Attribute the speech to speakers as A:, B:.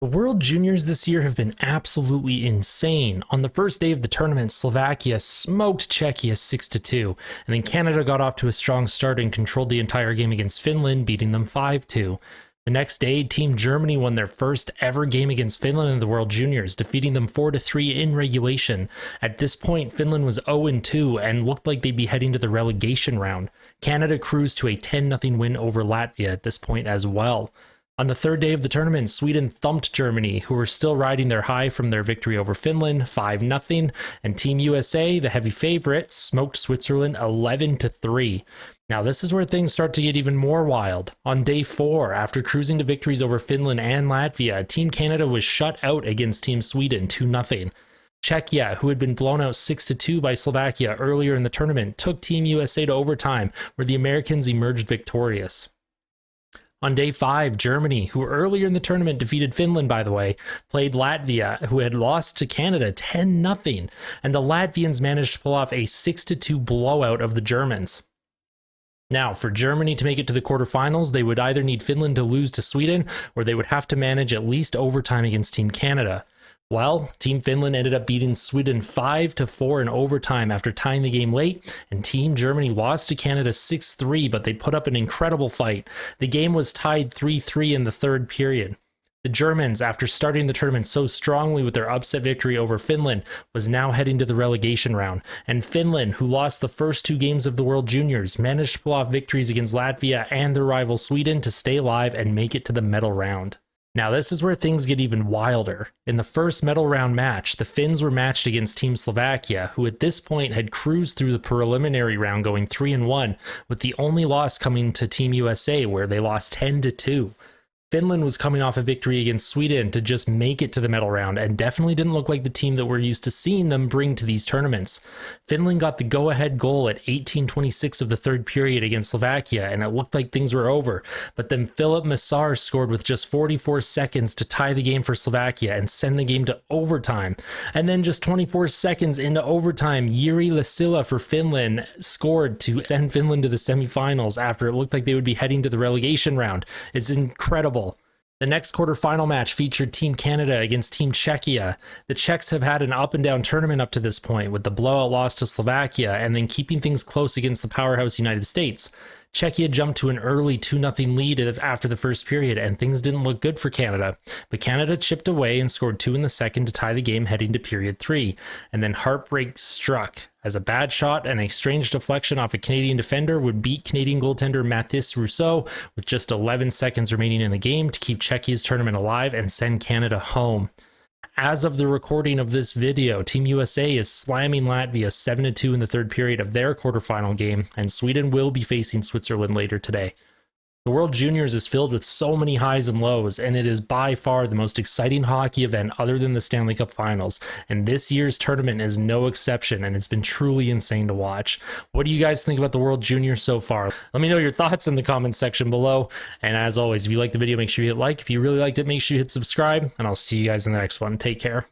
A: The World Juniors this year have been absolutely insane. On the first day of the tournament, Slovakia smoked Czechia 6-2, and then Canada got off to a strong start and controlled the entire game against Finland, beating them 5-2. The next day, Team Germany won their first ever game against Finland in the World Juniors, defeating them 4-3 in regulation. At this point, Finland was 0-2 and looked like they'd be heading to the relegation round. Canada cruised to a 10-0 win over Latvia at this point as well. On the third day of the tournament, Sweden thumped Germany, who were still riding their high from their victory over Finland, 5-0, and Team USA, the heavy favorites, smoked Switzerland 11-3. Now this is where things start to get even more wild. On day 4, after cruising to victories over Finland and Latvia, Team Canada was shut out against Team Sweden 2-0. Czechia, who had been blown out 6-2 by Slovakia earlier in the tournament, took Team USA to overtime, where the Americans emerged victorious. On day 5, Germany, who earlier in the tournament defeated Finland, by the way, played Latvia, who had lost to Canada 10-0, and the Latvians managed to pull off a 6-2 blowout of the Germans. Now, for Germany to make it to the quarterfinals, they would either need Finland to lose to Sweden, or they would have to manage at least overtime against Team Canada. Well, Team Finland ended up beating Sweden 5-4 in overtime after tying the game late, and Team Germany lost to Canada 6-3, but they put up an incredible fight. The game was tied 3-3 in the third period. The Germans, after starting the tournament so strongly with their upset victory over Finland, was now heading to the relegation round, and Finland, who lost the first 2 games of the World Juniors, managed to pull off victories against Latvia and their rival Sweden to stay alive and make it to the medal round. Now this is where things get even wilder. In the first medal round match, the Finns were matched against Team Slovakia, who at this point had cruised through the preliminary round going 3-1, with the only loss coming to Team USA, where they lost 10-2. Finland was coming off a victory against Sweden to just make it to the medal round, and definitely didn't look like the team that we're used to seeing them bring to these tournaments. Finland got the go-ahead goal at 18:26 of the third period against Slovakia, and it looked like things were over, but then Filip Mesar scored with just 44 seconds to tie the game for Slovakia and send the game to overtime. And then just 24 seconds into overtime, Jiri Lasila for Finland scored to send Finland to the semifinals after it looked like they would be heading to the relegation round. It's incredible. The next quarterfinal match featured Team Canada against Team Czechia. The Czechs have had an up and down tournament up to this point, with the blowout loss to Slovakia and then keeping things close against the powerhouse United States. Czechia jumped to an early 2-0 lead after the first period, and things didn't look good for Canada. But Canada chipped away and scored 2 in the second to tie the game heading to period 3. And then heartbreak struck, as a bad shot and a strange deflection off a Canadian defender would beat Canadian goaltender Mathis Rousseau with just 11 seconds remaining in the game to keep Czechia's tournament alive and send Canada home. As of the recording of this video, Team USA is slamming Latvia 7-2 in the third period of their quarterfinal game, and Sweden will be facing Switzerland later today. The World Juniors is filled with so many highs and lows, and it is by far the most exciting hockey event other than the Stanley Cup Finals, and this year's tournament is no exception, and it's been truly insane to watch. What do you guys think about the World Juniors so far? Let me know your thoughts in the comments section below, and as always, if you liked the video, make sure you hit like. If you really liked it, make sure you hit subscribe, and I'll see you guys in the next one. Take care.